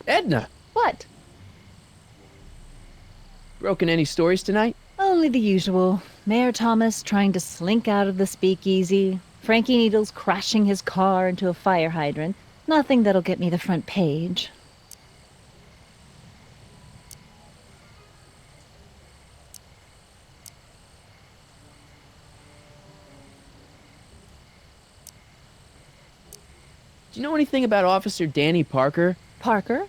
Edna, What? broken any stories tonight? Only the usual. Mayor Thomas trying to slink out of the speakeasy. Frankie Needles crashing his car into a fire hydrant. Nothing that'll get me the front page. Do you know anything about Officer Danny Parker? Parker?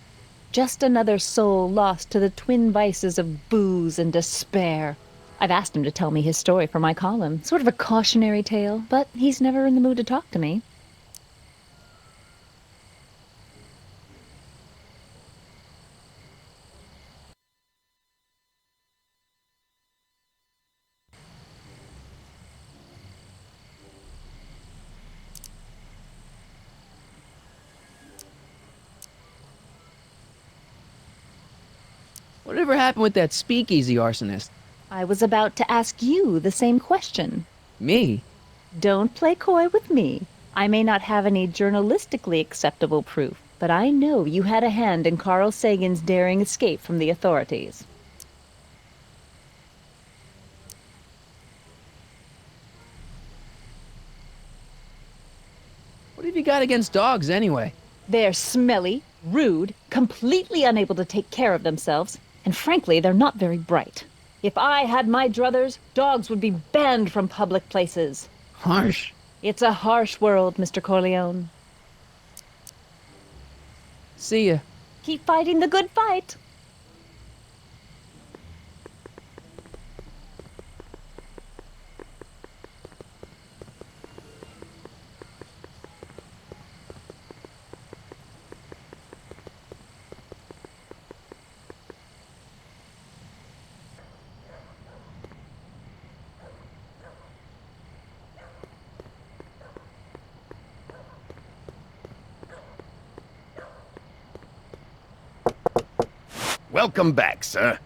Just another soul lost to the twin vices of booze and despair. I've asked him to tell me his story for my column. Sort of a cautionary tale, but he's never in the mood to talk to me. Whatever happened with that speakeasy arsonist? I was about to ask you the same question. Me? Don't play coy with me. I may not have any journalistically acceptable proof, but I know you had a hand in Carl Sagan's daring escape from the authorities. What have you got against dogs, anyway? They're smelly, rude, completely unable to take care of themselves, and frankly, they're not very bright. If I had my druthers, dogs would be banned from public places. Harsh. It's a harsh world, Mr. Corleone. See ya. Keep fighting the good fight. Welcome back, sir.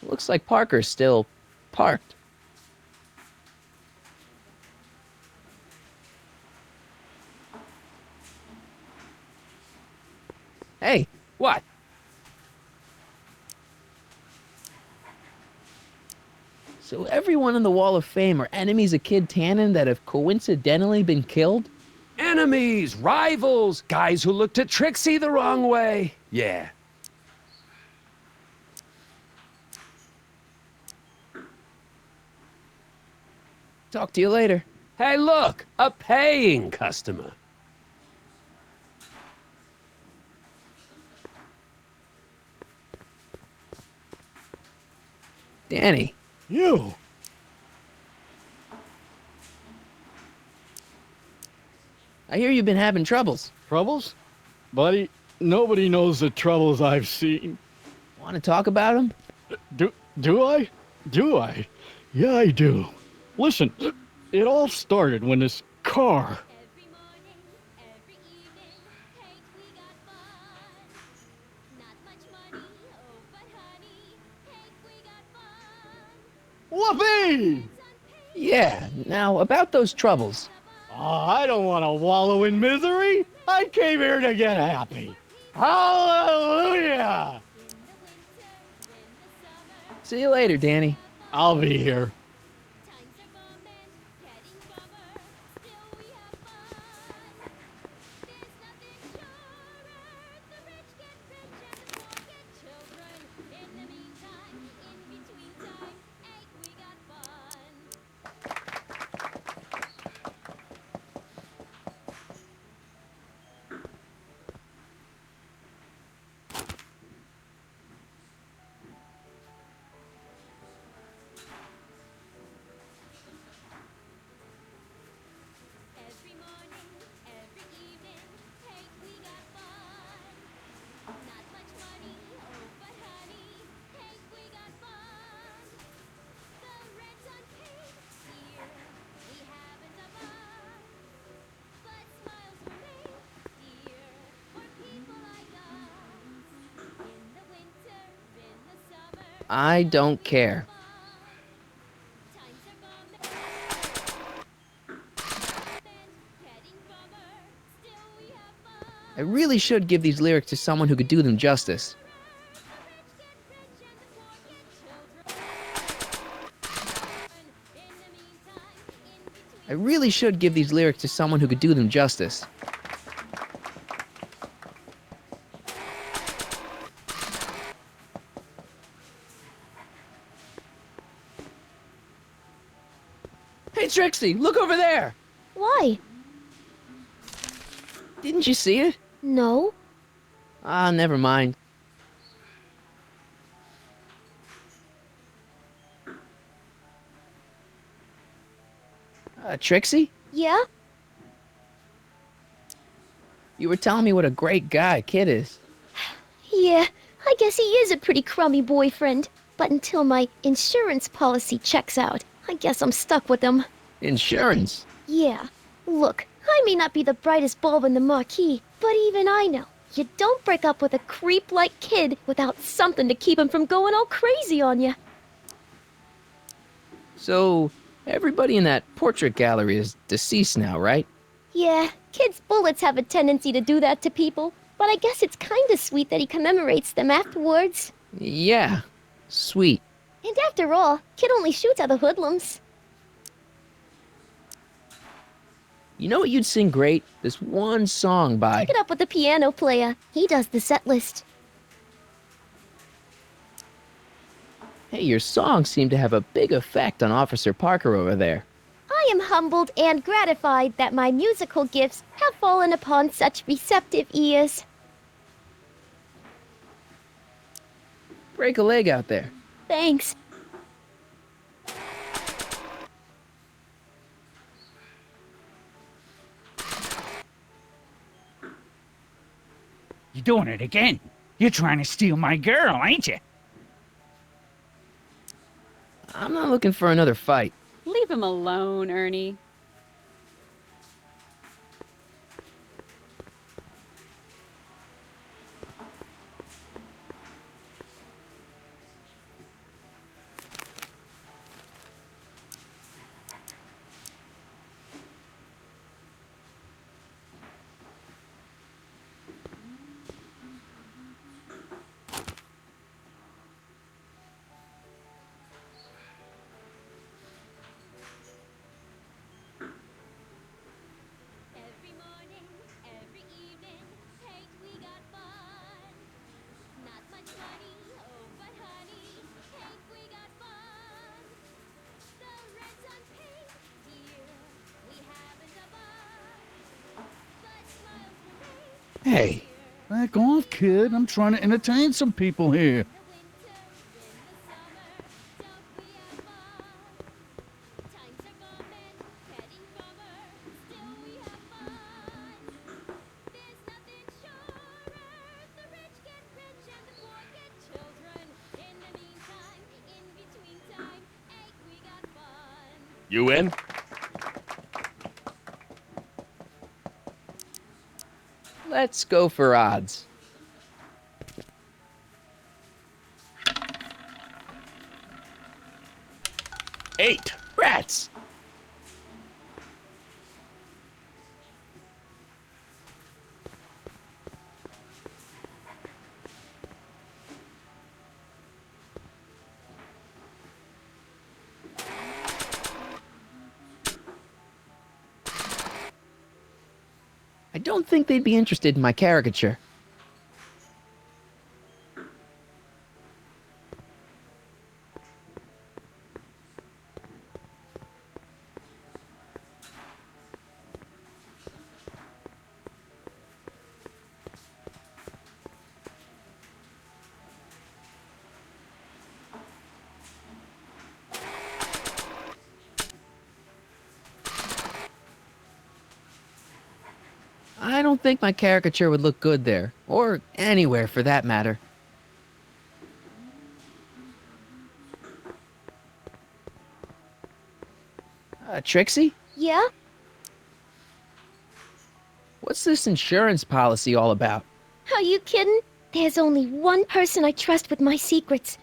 Looks like Parker's still parked. Hey, what? So everyone in the Wall of Fame are enemies of Kid Tannen that have coincidentally been killed? Enemies, rivals, guys who looked at Trixie the wrong way. Yeah. Talk to you later. Hey, look, a paying customer. Danny. You! I hear you've been having troubles. Troubles? Buddy, nobody knows the troubles I've seen. Want to talk about them? Do I? Do I? Yeah, I do. Listen, it all started when this car... Every morning, every evening, hey, we got fun. Not much money, oh, but honey, hey, we got fun. Whoopee! Yeah, now about those troubles. Oh, I don't want to wallow in misery. I came here to get happy. Hallelujah! See you later, Danny. I'll be here. Times are bumming, getting bummer, still we have fun. There's nothing surer, the rich get rich and the poor get children. In the meantime, in between time, hey, we got fun. Every morning, every evening, hey, we got fun. Not much money, oh, but honey, hey, we got fun. The rent's unpaid here, we haven't a bus, but smiles were made here for people like us. In the winter, in the summer, I don't care. times are bumming. I really should give these lyrics to someone who could do them justice. I really should give these lyrics to someone who could do them justice. Hey Trixie, look over there! Why? Didn't you see it? No. Ah, never mind. Trixie? Yeah? You were telling me what a great guy Kid is. Yeah, I guess he is a pretty crummy boyfriend. But until my insurance policy checks out, I guess I'm stuck with him. Insurance? Yeah. Look, I may not be the brightest bulb in the marquee, but even I know you don't break up with a creep like Kid without something to keep him from going all crazy on you. So, everybody in that portrait gallery is deceased now, right? Yeah, Kid's bullets have a tendency to do that to people, but I guess it's kinda sweet that he commemorates them afterwards. Yeah. Sweet. And after all, Kid only shoots at the hoodlums. You know what you'd sing great? This one song by... Pick it up with the piano player. He does the set list. Hey, your songs seem to have a big effect on Officer Parker over there. I am humbled and gratified that my musical gifts have fallen upon such receptive ears. Break a leg out there. Thanks. You're doing it again. You're trying to steal my girl, ain't you? I'm not looking for another fight. Leave him alone, Ernie. Every morning, every evening, hey, we got fun. Not much money, oh, but honey, hey, we got fun. The rent's unpaid, dear, we haven't a bun. But smiles parade, Hey, Back off, kid. I'm trying to entertain some people here. the winter, in the summer, don't we have fun? Times are bumming, getting bummer, still we have fun. There's nothing surer, the rich get rich and the poor get children. In the meantime, in between time, hey, we got fun. You in? let's go for odds. Eight. Rats! I don't think they'd be interested in my caricature. I don't think my caricature would look good there, or anywhere for that matter. Trixie? Yeah? What's this insurance policy all about? Are you kidding? There's only one person I trust with my secrets.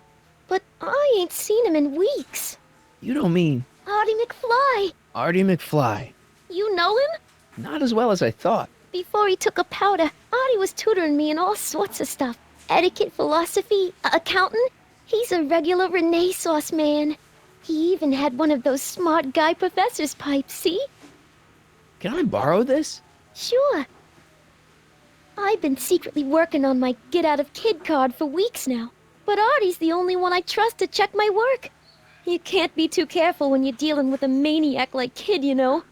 But I ain't seen him in weeks. You don't mean Artie McFly. Artie McFly. You know him? Not as well as I thought. Before he took a powder, Artie was tutoring me in all sorts of stuff. Etiquette, philosophy, accounting. He's a regular Renaissance man. He even had one of those smart guy professor's pipes, see? Can I borrow this? Sure. I've been secretly working on my get out of kid card for weeks now. But Artie's the only one I trust to check my work. You can't be too careful when you're dealing with a maniac like Kid, you know.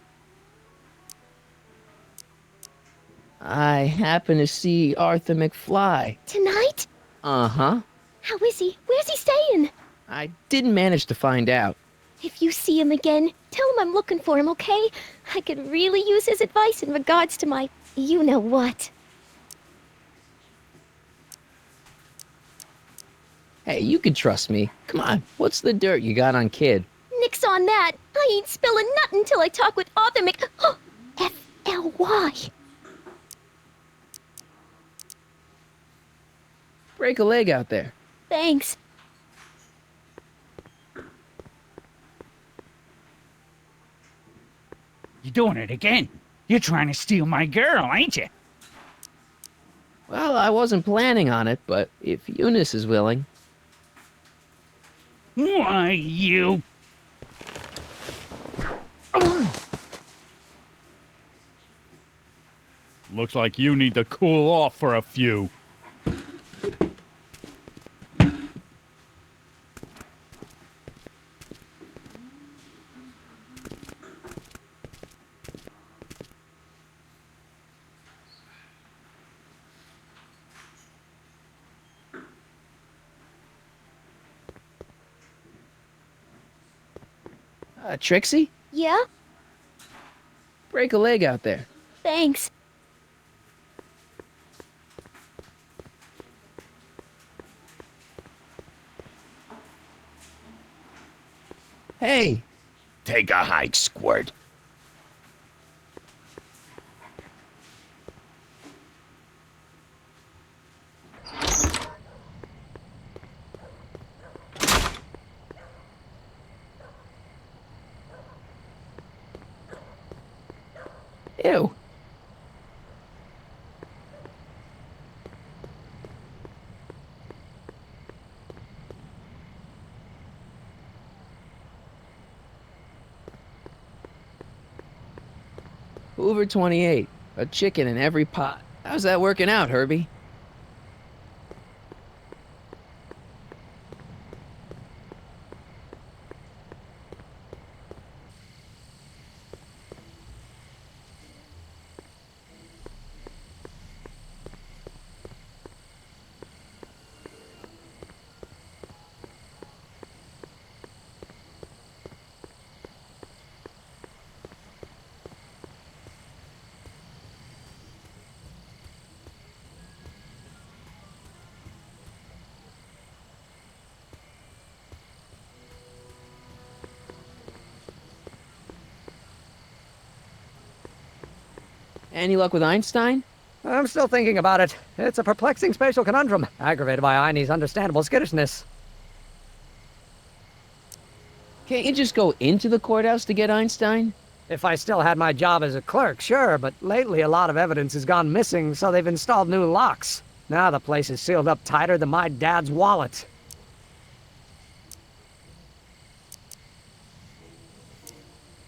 I happen to see Arthur McFly. Tonight? Uh-huh. How is he? Where's he staying? I didn't manage to find out. If you see him again, tell him I'm looking for him, okay? I could really use his advice in regards to my you-know-what. Hey, you can trust me. Come on, what's the dirt you got on Kid? Nix on that. I ain't spilling nothing till I talk with Arthur F-L-Y. Break a leg out there. Thanks. You're doing it again. You're trying to steal my girl, ain't you? Well, I wasn't planning on it, but if Eunice is willing. Why, you... Looks like you need to cool off for a few. Trixie? Yeah? Break a leg out there. Thanks. Hey! Take a hike, Squirt. Ew. Hoover 28. A chicken in every pot. How's that working out, Herbie? Any luck with Einstein? I'm still thinking about it. It's a perplexing spatial conundrum, aggravated by Einie's understandable skittishness. Can't you just go into the courthouse to get Einstein? If I still had my job as a clerk, sure, but lately a lot of evidence has gone missing, so they've installed new locks. Now the place is sealed up tighter than my dad's wallet.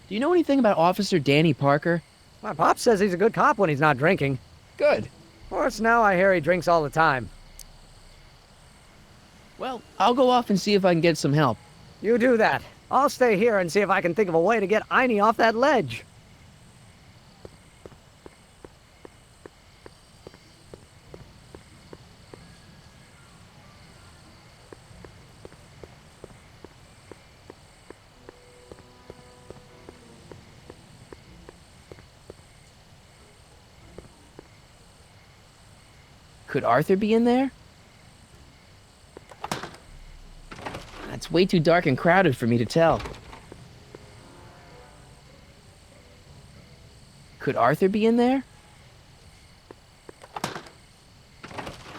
Do you know anything about Officer Danny Parker? My pop says he's a good cop when he's not drinking. Good. Of course, now I hear he drinks all the time. Well, I'll go off and see if I can get some help. You do that. I'll stay here and see if I can think of a way to get Einie off that ledge. Could Arthur be in there? It's way too dark and crowded for me to tell. Could Arthur be in there?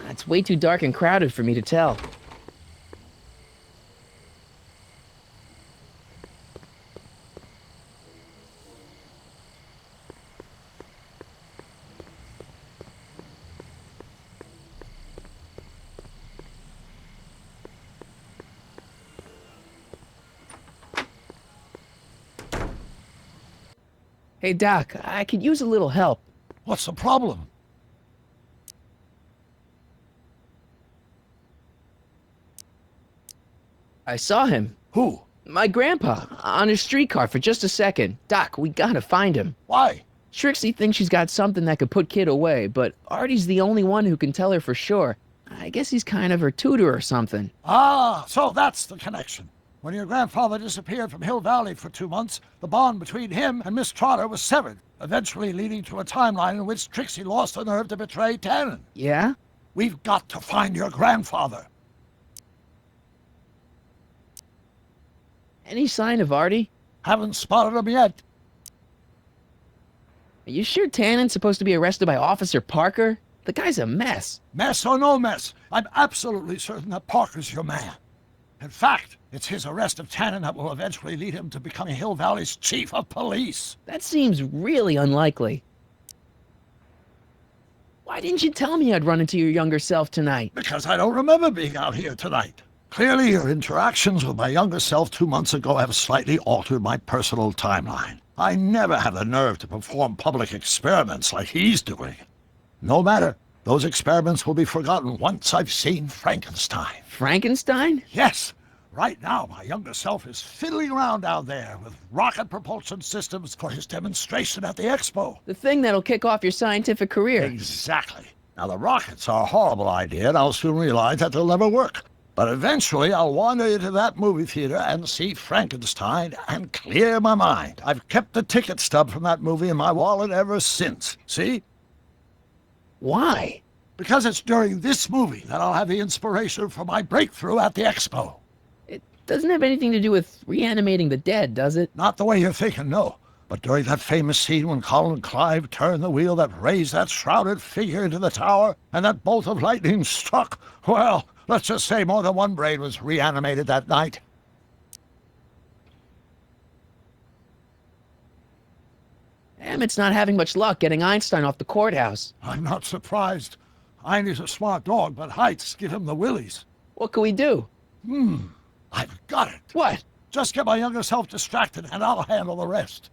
It's way too dark and crowded for me to tell. Hey, Doc, I could use a little help. What's the problem? I saw him. Who? My grandpa, on his streetcar for just a second. Doc, we gotta find him. Why? Trixie thinks she's got something that could put Kid away, but Artie's the only one who can tell her for sure. I guess he's kind of her tutor or something. Ah, so that's the connection. When your grandfather disappeared from Hill Valley for 2 months, the bond between him and Miss Trotter was severed, eventually leading to a timeline in which Trixie lost the nerve to betray Tannen. Yeah? We've got to find your grandfather. Any sign of Artie? Haven't spotted him yet. Are you sure Tannen's supposed to be arrested by Officer Parker? The guy's a mess. Mess or no mess, I'm absolutely certain that Parker's your man. In fact, it's his arrest of Tannen that will eventually lead him to becoming Hill Valley's chief of police. That seems really unlikely. Why didn't you tell me I'd run into your younger self tonight? Because I don't remember being out here tonight. Clearly, your interactions with my younger self 2 months ago have slightly altered my personal timeline. I never had the nerve to perform public experiments like he's doing. No matter, those experiments will be forgotten once I've seen Frankenstein. Frankenstein? Yes. Right now, my younger self is fiddling around down there with rocket propulsion systems for his demonstration at the expo. The thing that'll kick off your scientific career. Exactly. Now, the rockets are a horrible idea, and I'll soon realize that they'll never work. But eventually, I'll wander into that movie theater and see Frankenstein and clear my mind. I've kept the ticket stub from that movie in my wallet ever since. See? Why? Because it's during this movie that I'll have the inspiration for my breakthrough at the expo. It doesn't have anything to do with reanimating the dead, does it? Not the way you're thinking, no. But during that famous scene when Colin Clive turned the wheel that raised that shrouded figure into the tower, and that bolt of lightning struck, well, let's just say more than one brain was reanimated that night. Emmett's not having much luck getting Einstein off the courthouse. I'm not surprised. Einstein's a smart dog, but heights give him the willies. What can we do? I've got it. What? Just get my younger self distracted, and I'll handle the rest.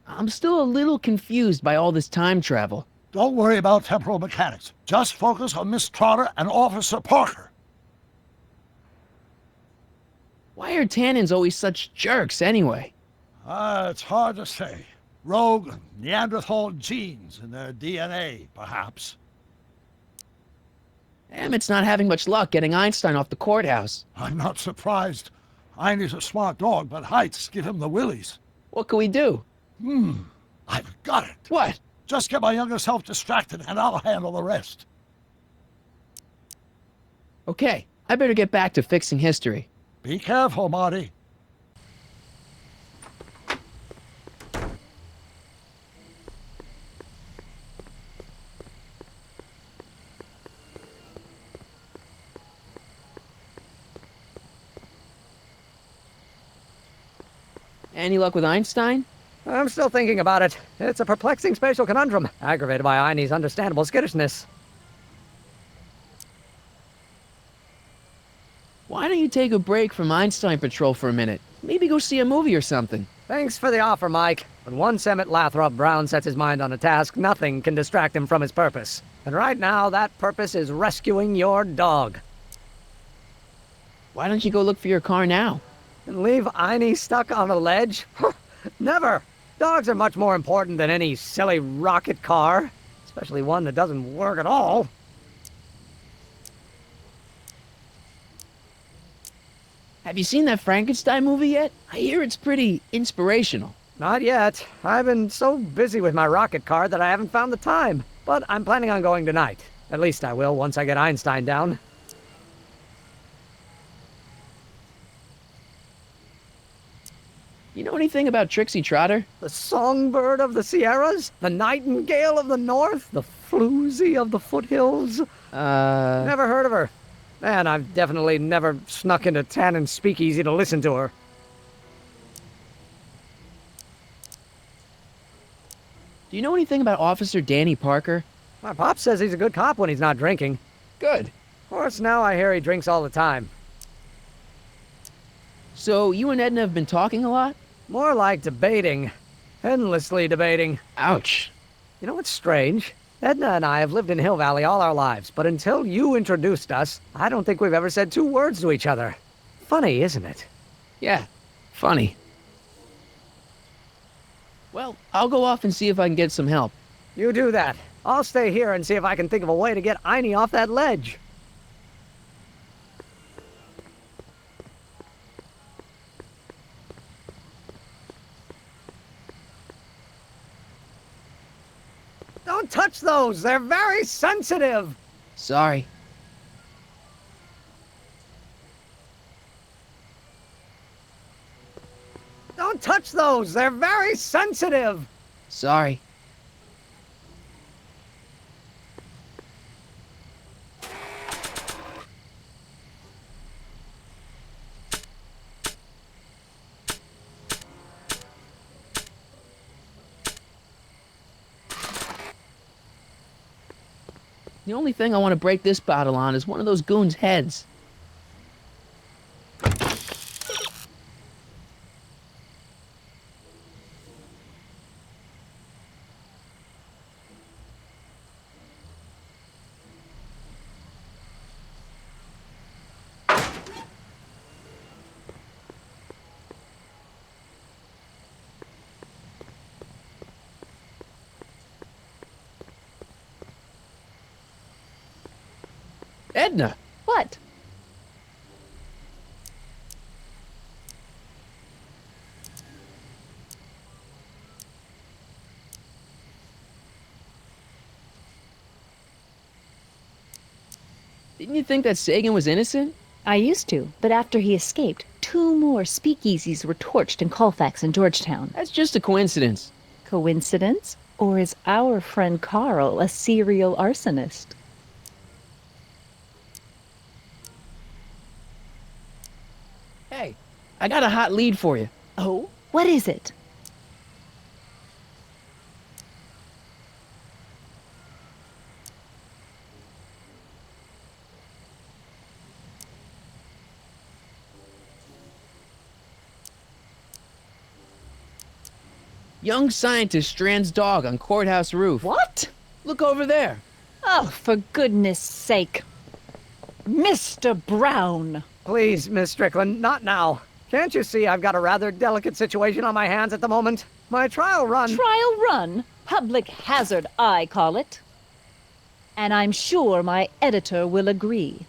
I'm still a little confused by all this time travel. Don't worry about temporal mechanics. Just focus on Miss Trotter and Officer Parker. Why are Tannins always such jerks anyway? It's hard to say. Rogue Neanderthal genes in their DNA, perhaps. Emmett's not having much luck getting Einstein off the courthouse. I'm not surprised. Einstein's a smart dog, but heights give him the willies. What can we do? I've got it. What? Just get my younger self distracted, and I'll handle the rest. Okay, I better get back to fixing history. Be careful, Marty. Any luck with Einstein? I'm still thinking about it. It's a perplexing spatial conundrum, aggravated by Einie's understandable skittishness. Why don't you take a break from Einstein Patrol for a minute? Maybe go see a movie or something. Thanks for the offer, Mike. When once Emmett Lathrop Brown sets his mind on a task, nothing can distract him from his purpose. And right now, that purpose is rescuing your dog. Why don't you go look for your car now? And leave Einie stuck on a ledge? Never! Dogs are much more important than any silly rocket car. Especially one that doesn't work at all. Have you seen that Frankenstein movie yet? I hear it's pretty inspirational. Not yet. I've been so busy with my rocket car that I haven't found the time. But I'm planning on going tonight. At least I will once I get Einstein down. You know anything about Trixie Trotter? The songbird of the Sierras? The nightingale of the north? The floozy of the foothills? Never heard of her. And I've definitely never snuck into Tannen's speakeasy to listen to her. Do you know anything about Officer Danny Parker? My pop says he's a good cop when he's not drinking. Good. Of course, now I hear he drinks all the time. So you and Edna have been talking a lot? More like debating. Endlessly debating. Ouch. You know what's strange? Edna and I have lived in Hill Valley all our lives, but until you introduced us, I don't think we've ever said 2 words to each other. Funny, isn't it? Yeah, funny. Well, I'll go off and see if I can get some help. You do that. I'll stay here and see if I can think of a way to get Einie off that ledge. Don't touch those! They're very sensitive! Sorry. Don't touch those! They're very sensitive! Sorry. The only thing I want to break this bottle on is one of those goons' heads. Edna! What? Didn't you think that Sagan was innocent? I used to, but after he escaped, 2 more speakeasies were torched in Colfax and Georgetown. That's just a coincidence. Coincidence? Or is our friend Carl a serial arsonist? Hey, I got a hot lead for you. Oh? What is it? Young scientist strands dog on courthouse roof. What? Look over there. Oh, for goodness sake. Mr. Brown! Please, Miss Strickland, not now. Can't you see I've got a rather delicate situation on my hands at the moment? My trial run... Trial run? Public hazard, I call it. And I'm sure my editor will agree.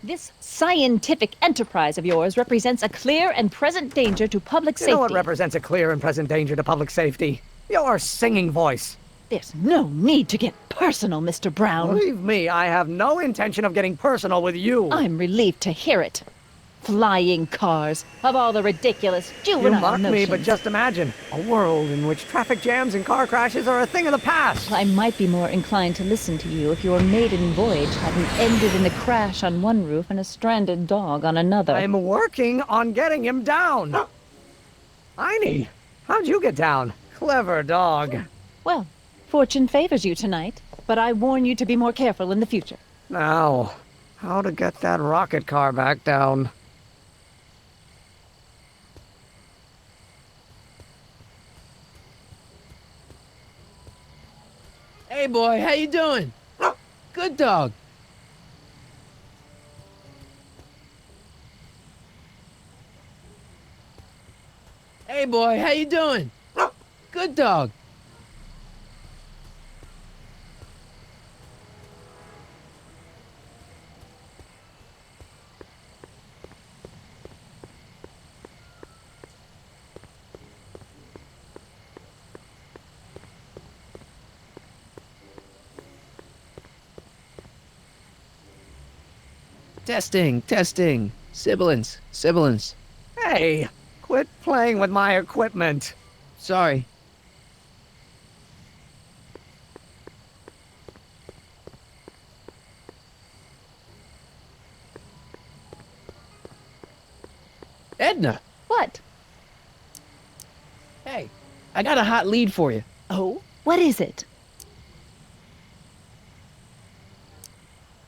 This scientific enterprise of yours represents a clear and present danger to public safety. You know what represents a clear and present danger to public safety? Your singing voice. There's no need to get personal, Mr. Brown. Believe me, I have no intention of getting personal with you. I'm relieved to hear it. Flying cars, of all the ridiculous juvenile You mock me, notions. but just imagine. A world in which traffic jams and car crashes are a thing of the past. I might be more inclined to listen to you if your maiden voyage hadn't ended in a crash on one roof and a stranded dog on another. I'm working on getting him down. Einie, how'd you get down? Clever dog. Well, fortune favors you tonight, but I warn you to be more careful in the future. Now, how to get that rocket car back down? Hey boy, how you doing? Good dog. Hey boy, how you doing? Good dog. Testing. Sibilance. Hey, quit playing with my equipment. Sorry. Edna! What? Hey, I got a hot lead for you. Oh? What is it?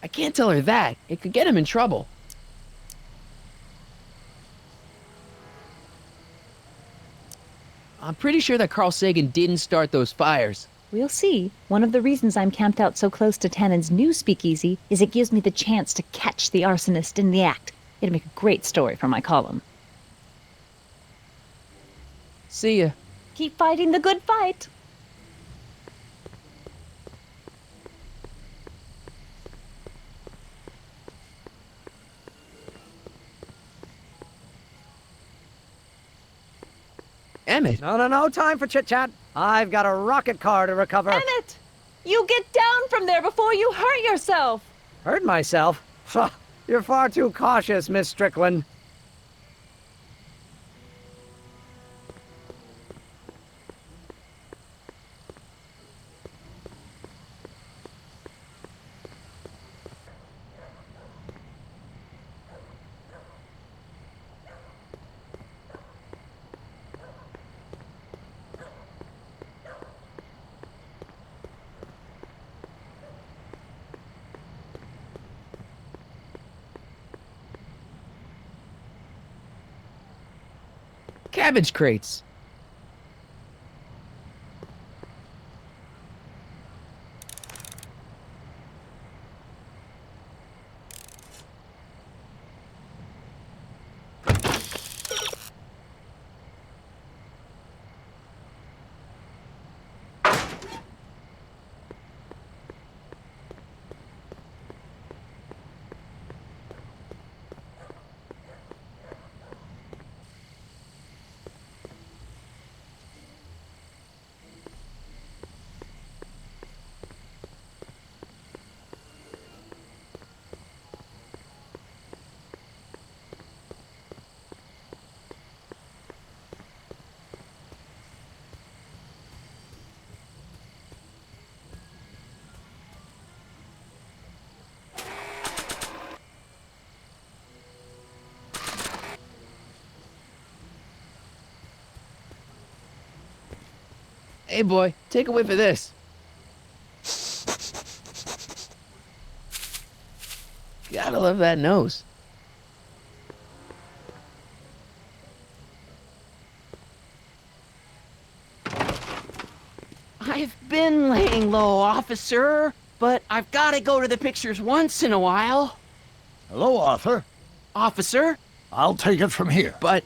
I can't tell her that. It could get him in trouble. I'm pretty sure that Carl Sagan didn't start those fires. We'll see. One of the reasons I'm camped out so close to Tannen's new speakeasy is it gives me the chance to catch the arsonist in the act. It'd make a great story for my column. See ya. Keep fighting the good fight. Emmett. No time for chit-chat. I've got a rocket car to recover. Emmett! You get down from there before you hurt yourself! Hurt myself? You're far too cautious, Miss Strickland. Cabbage crates. Hey boy, take a whiff of this. Gotta love that nose. I've been laying low, officer, but I've gotta go to the pictures once in a while. Hello, Arthur. Officer? I'll take it from here. But...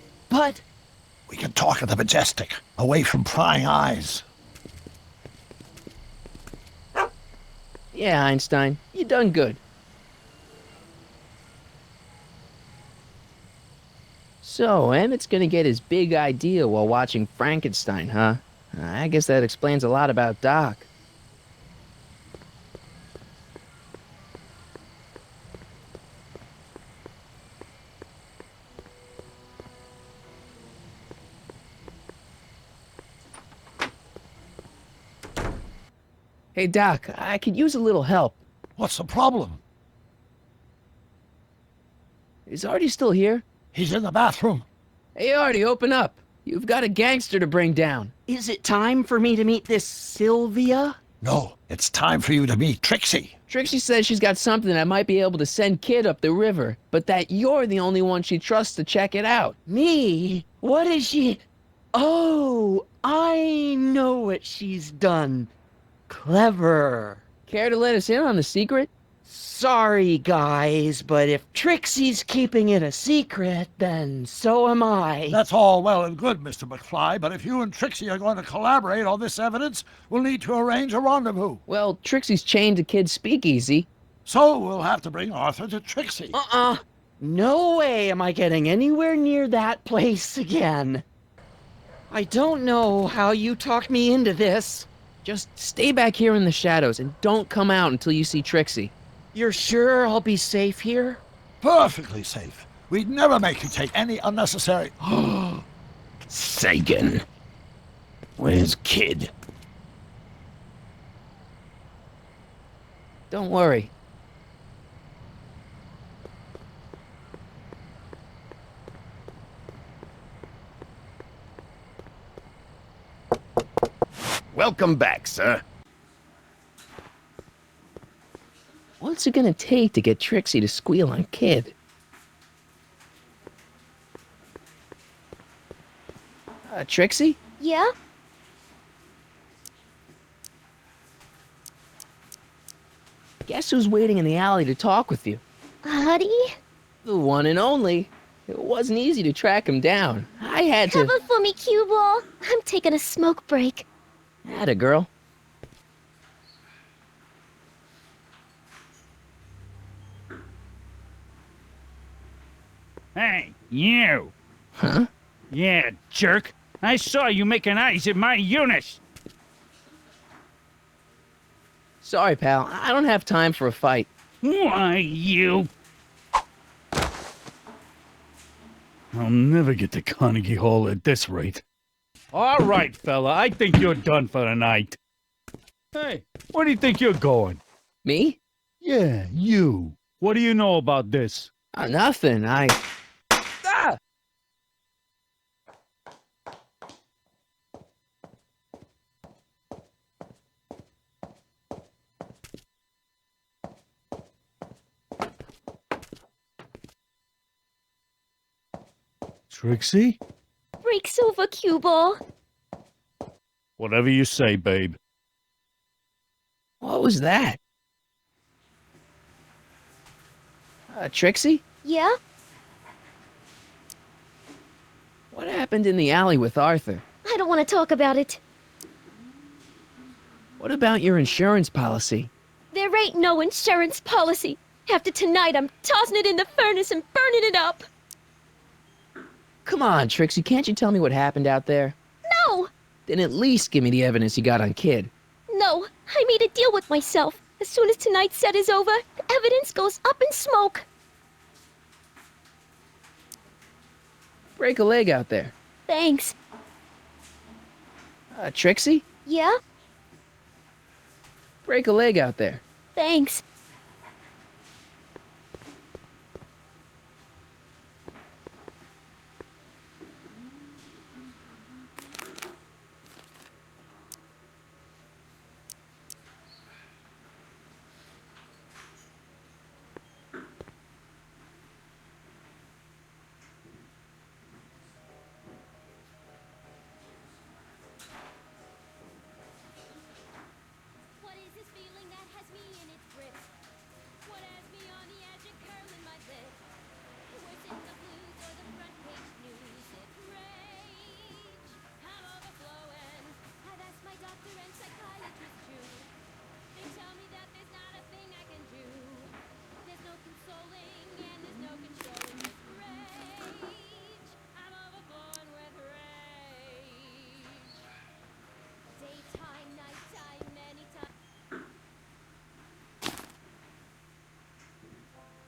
We can talk at the Majestic, away from prying eyes. Yeah, Einstein, you done good. So, Emmett's gonna get his big idea while watching Frankenstein, huh? I guess that explains a lot about Doc. Hey, Doc, I could use a little help. What's the problem? Is Artie still here? He's in the bathroom. Hey, Artie, open up. You've got a gangster to bring down. Is it time for me to meet this Sylvia? No, it's time for you to meet Trixie. Trixie says she's got something that might be able to send Kid up the river, but that you're the only one she trusts to check it out. Me? What is she... Oh, I know what she's done. Clever. Care to let us in on the secret? Sorry, guys, but if Trixie's keeping it a secret, then so am I. That's all well and good, Mr. McFly, but if you and Trixie are going to collaborate on this evidence, we'll need to arrange a rendezvous. Well, Trixie's chained to Kid's speakeasy. So we'll have to bring Arthur to Trixie. No way am I getting anywhere near that place again. I don't know how you talked me into this. Just stay back here in the shadows and don't come out until you see Trixie. You're sure I'll be safe here? Perfectly safe. We'd never make you take any unnecessary... Sagan. Where's Kid? Don't worry. Welcome back, sir. What's it gonna take to get Trixie to squeal on Kid? Trixie? Yeah? Guess who's waiting in the alley to talk with you? Audie? The one and only. It wasn't easy to track him down. I had to... Cover for me, cue ball. I'm taking a smoke break. Atta girl. Hey, you! Huh? Yeah, jerk. I saw you making eyes at my Eunice! Sorry, pal. I don't have time for a fight. Why, you... I'll never get to Carnegie Hall at this rate. All right, fella, I think you're done for the night. Hey, where do you think you're going? Me? Yeah, you. What do you know about this? Nothing. Ah! Trixie? Breaks over, cue ball. Whatever you say, babe. What was that? Trixie? Yeah? What happened in the alley with Arthur? I don't want to talk about it. What about your insurance policy? There ain't no insurance policy. After tonight, I'm tossing it in the furnace and burning it up. Come on, Trixie, can't you tell me what happened out there? No! Then at least give me the evidence you got on Kid. No, I made a deal with myself. As soon as tonight's set is over, the evidence goes up in smoke. Break a leg out there. Thanks. Trixie? Yeah? Break a leg out there. Thanks. What is this feeling that has me in its grip? What has me on the edge of curling my lip? Worse in the blues or the front page news? It's rage. I'm overflowing. I've asked my doctor and psychiatrist too. They tell me that there's not a thing I can do. There's no consoling and there's no controlling this rage. I'm overflowing with rage. Daytime, nighttime, anytime.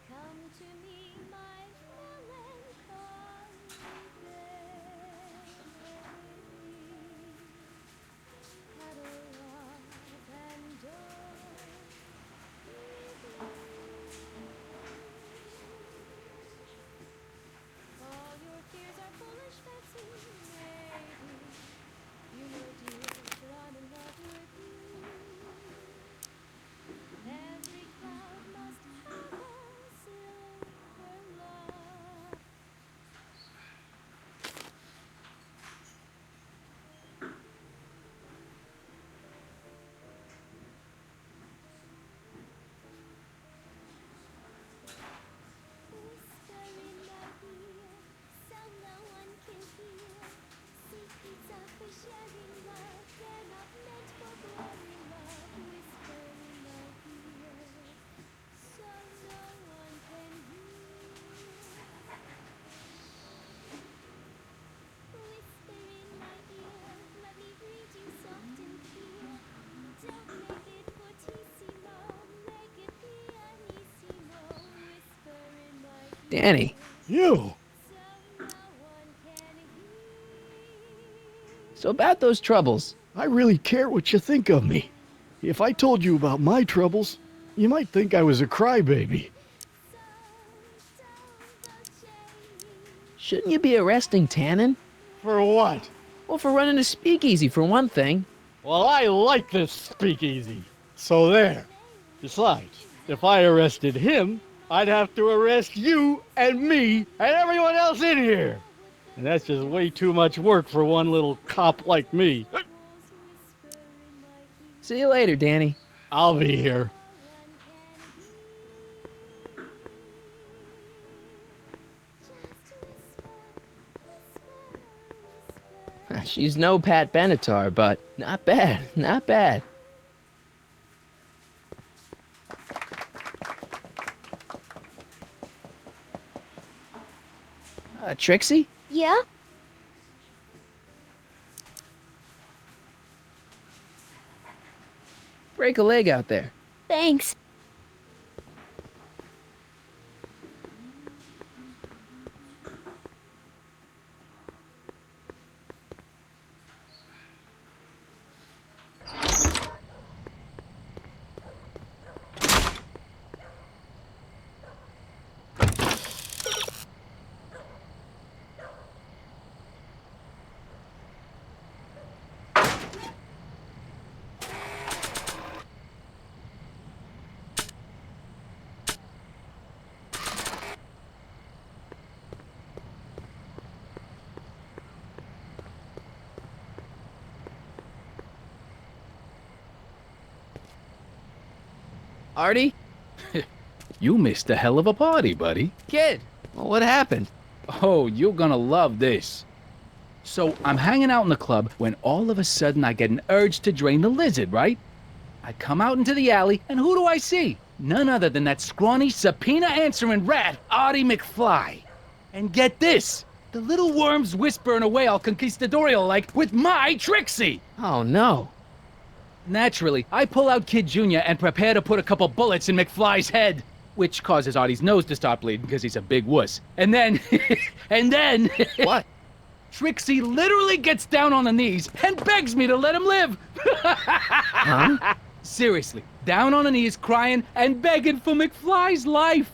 Come to me, my melancholy baby. Cuddle up and don't all your fears are foolish, Betsy, maybe. You know, dear, that I'm in love with you. Every cloud must have a silver light. Whisper in my ear, so no one can hear. Secrets are for sharing love, they're not meant for blurring love. Whisper in my ear, so no one can hear. Whisper in my ear, let me read you soft and clear. Don't make it fortissimo, make it pianissimo. Whisper in my ear. Danny, You! so about those troubles. I really care what you think of me. If I told you about my troubles, you might think I was a crybaby. Shouldn't you be arresting Tannen? For what? Well, for running a speakeasy, for one thing. Well, I like this speakeasy. So there. Besides, if I arrested him, I'd have to arrest you and me and everyone else in here. And that's just way too much work for one little cop like me. See you later, Danny. I'll be here. She's no Pat Benatar, but not bad, not bad. Trixie? Yeah? Break a leg out there. Thanks. Artie? You missed a hell of a party, buddy. Kid, well, what happened? Oh, you're gonna love this. So, I'm hanging out in the club when all of a sudden I get an urge to drain the lizard, right? I come out into the alley, and who do I see? None other than that scrawny, subpoena-answering rat, Artie McFly. And get this! The little worm's whispering away all conquistadorial-like with my Trixie! Oh, no. Naturally, I pull out Kid Jr. and prepare to put a couple bullets in McFly's head, which causes Artie's nose to start bleeding because he's a big wuss. And then, What? Trixie literally gets down on the knees and begs me to let him live. Huh? Seriously, down on her knees, crying and begging for McFly's life.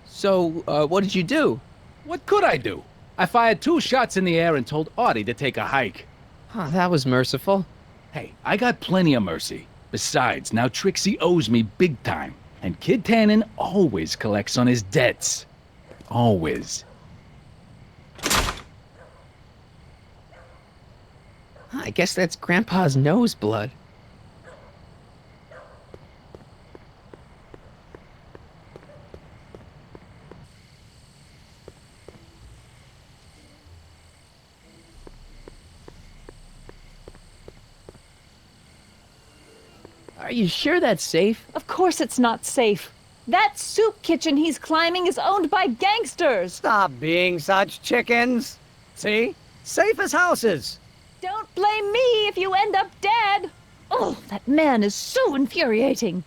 So, what did you do? What could I do? I fired 2 shots in the air and told Artie to take a hike. Huh, that was merciful. Hey, I got plenty of mercy. Besides, now Trixie owes me big time. And Kid Tannen always collects on his debts. Always. I guess that's Grandpa's nose blood. Are you sure that's safe? Of course it's not safe. That soup kitchen he's climbing is owned by gangsters. Stop being such chickens. See? Safe as houses. Don't blame me if you end up dead. Oh, that man is so infuriating.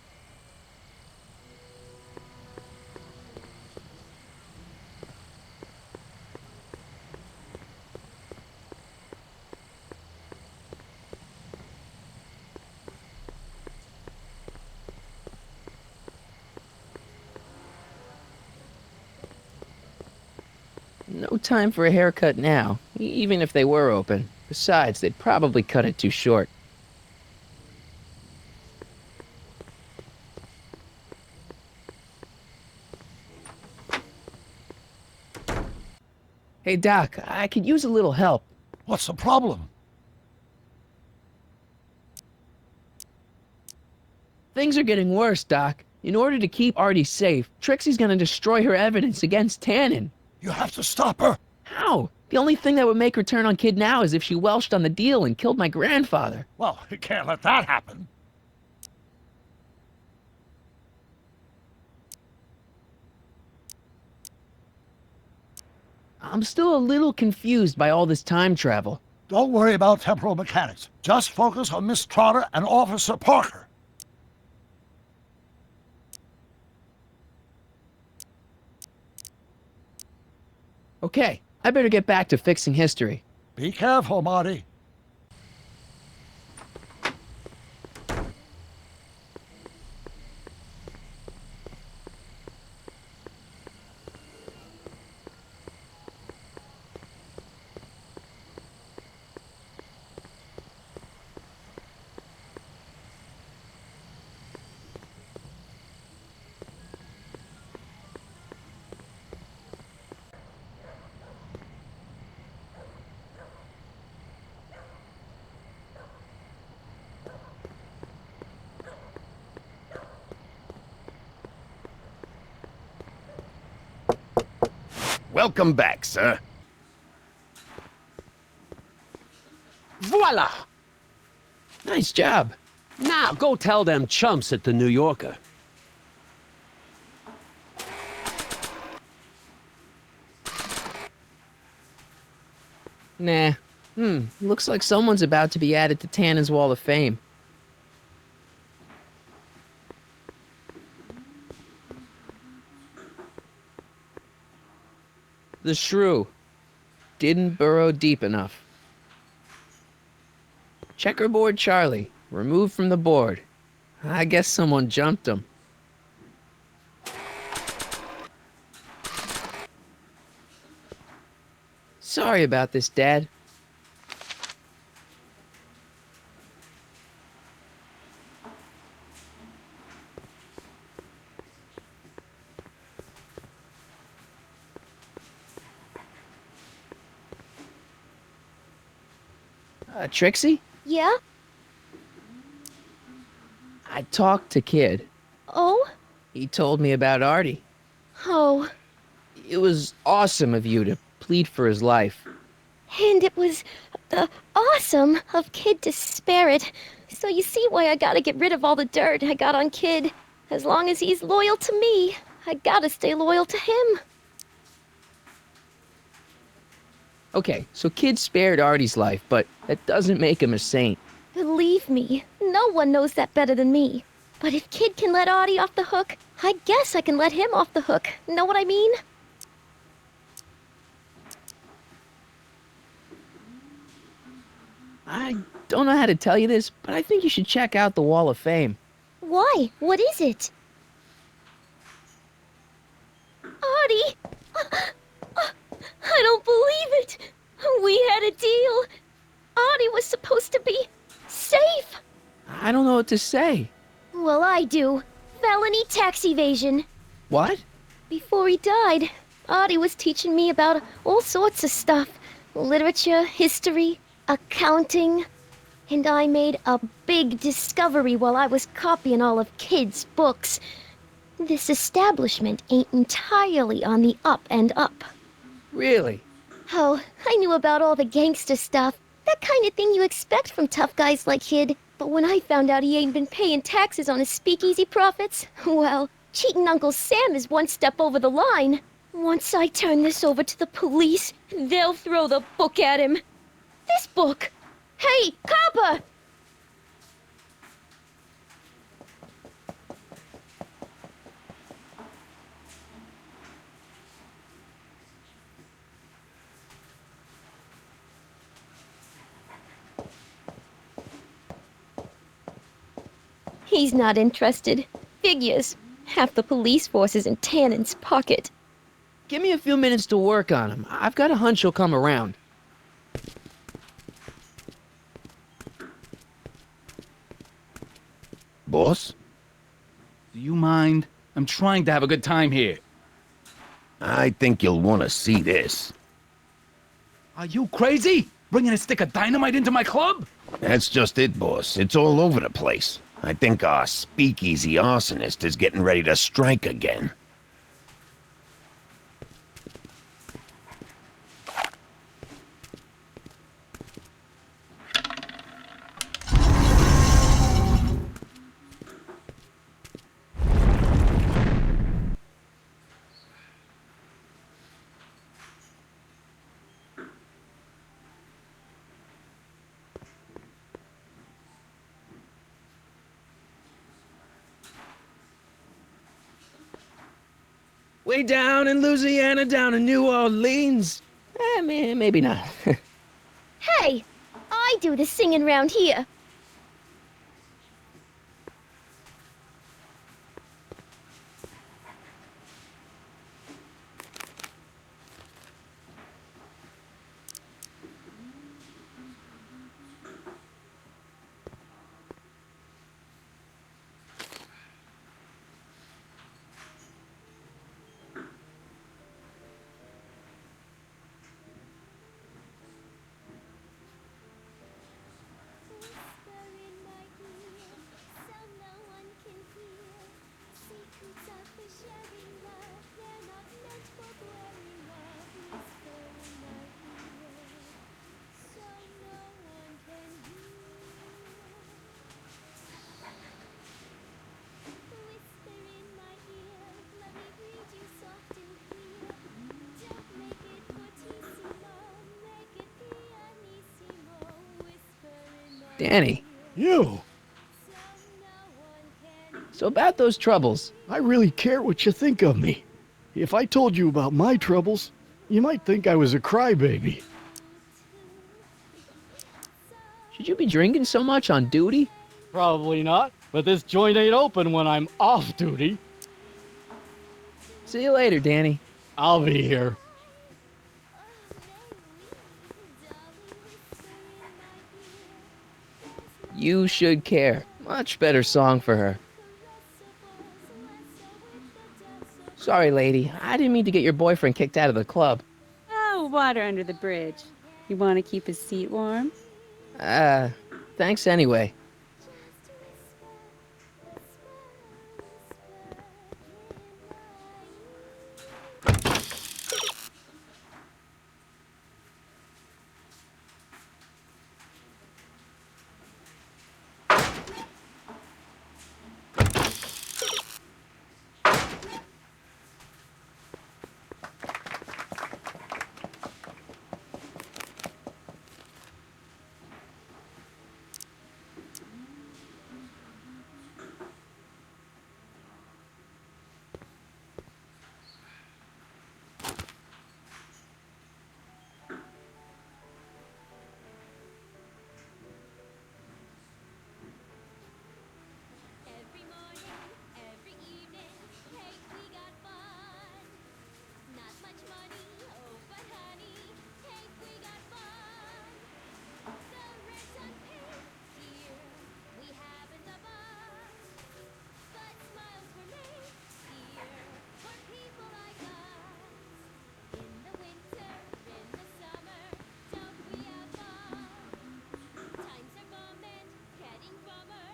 No time for a haircut now, even if they were open. Besides, they'd probably cut it too short. Hey, Doc, I could use a little help. What's the problem? Things are getting worse, Doc. In order to keep Artie safe, Trixie's gonna destroy her evidence against Tannen. You have to stop her. How? The only thing that would make her turn on Kid now is if she welched on the deal and killed my grandfather. Well, you can't let that happen. I'm still a little confused by all this time travel. Don't worry about temporal mechanics. Just focus on Miss Trotter and Officer Parker. Okay, I better get back to fixing history. Be careful, Marty. Welcome back, sir. Voila! Nice job. Now go tell them chumps at the New Yorker. Nah. Looks like someone's about to be added to Tannen's Wall of Fame. The shrew didn't burrow deep enough. Checkerboard Charlie, removed from the board. I guess someone jumped him. Sorry about this, Dad. Trixie? Yeah? I talked to Kid. Oh? He told me about Artie. Oh. It was awesome of you to plead for his life. And it was awesome of Kid to spare it. So you see why I gotta get rid of all the dirt I got on Kid. As long as he's loyal to me, I gotta stay loyal to him. Okay, so Kid spared Artie's life, but that doesn't make him a saint. Believe me, no one knows that better than me. But if Kid can let Artie off the hook, I guess I can let him off the hook. Know what I mean? I don't know how to tell you this, but I think you should check out the Wall of Fame. Why? What is it? Artie! I don't believe it! We had a deal! Artie was supposed to be safe! I don't know what to say. Well, I do. Felony tax evasion. What? Before he died, Artie was teaching me about all sorts of stuff. Literature, history, accounting. And I made a big discovery while I was copying all of Kid's books. This establishment ain't entirely on the up and up. Really? Oh, I knew about all the gangster stuff. That kind of thing you expect from tough guys like Kid. But when I found out he ain't been paying taxes on his speakeasy profits, well, cheating Uncle Sam is one step over the line. Once I turn this over to the police, they'll throw the book at him. This book! Hey, copper! He's not interested. Figures. Half the police force is in Tannen's pocket. Give me a few minutes to work on him. I've got a hunch he'll come around. Boss? Do you mind? I'm trying to have a good time here. I think you'll want to see this. Are you crazy? Bringing a stick of dynamite into my club? That's just it, boss. It's all over the place. I think our speakeasy arsonist is getting ready to strike again. Way down in Louisiana, down in New Orleans. Maybe not. Hey! I do the singing round here. Danny, You! so about those troubles. I really care what you think of me. If I told you about my troubles, you might think I was a crybaby. Should you be drinking so much on duty? Probably not, but this joint ain't open when I'm off duty. See you later, Danny. I'll be here. You should care. Much better song for her. Sorry, lady. I didn't mean to get your boyfriend kicked out of the club. Oh, water under the bridge. You want to keep his seat warm? Thanks anyway. Every morning, every evening, hey, we got fun. Not much money, oh, but honey, hey, we got fun. The rent's unpaid here, we haven't a bus. But smiles were made here for people like us. In the winter, in the summer, don't we have fun? Times are bumming, getting bummer,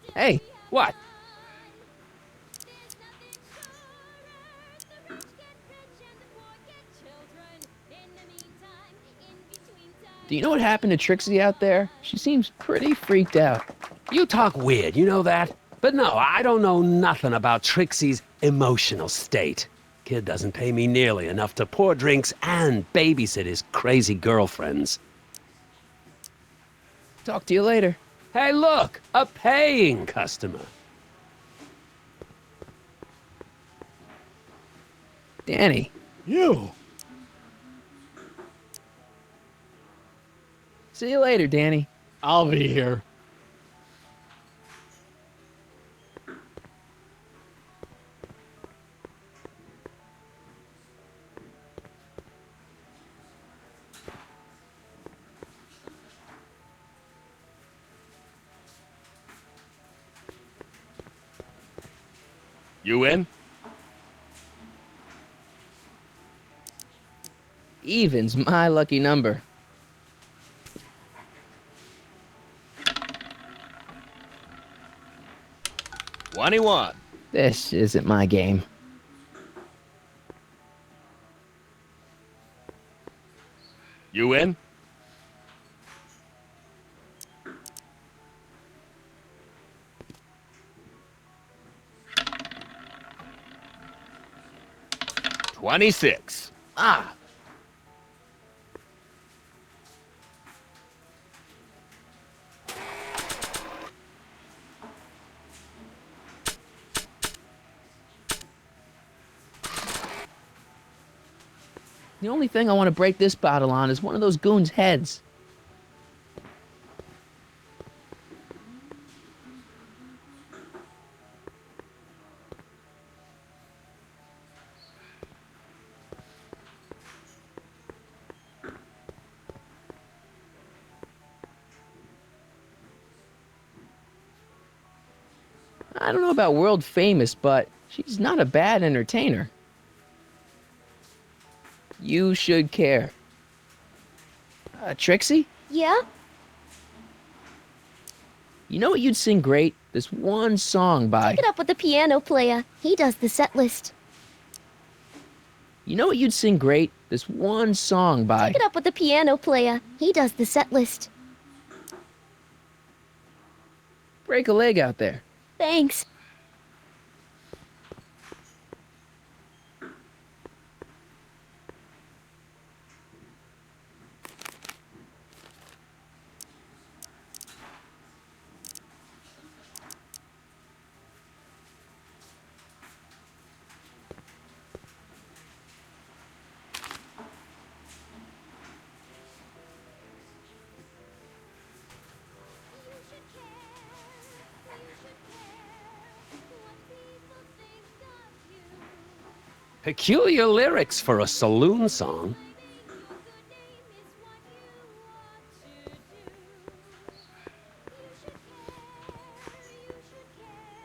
still Hey, we have what? fun. There's nothing surer, the rich get rich and the poor get children. In the meantime, in between time. Do you know what happened to Trixie out there? She seems pretty freaked out. You talk weird, you know that? But no, I don't know nothing about Trixie's emotional state. Kid doesn't pay me nearly enough to pour drinks and babysit his crazy girlfriends. Talk to you later. Hey, look, a paying customer. Danny, You! see you later, Danny. I'll be here. You in? Even's my lucky number. This isn't my game. You in? $26. Ah, the only thing I want to break this bottle on is one of those goons' heads. I don't know about world famous, but she's not a bad entertainer. You should care. Trixie? Yeah? You know what you'd sing great? This one song by... Pick it up with the piano player. He does the set list. You know what you'd sing great? This one song by... Pick it up with the piano player. He does the set list. Break a leg out there. Thanks. Peculiar lyrics for a saloon song.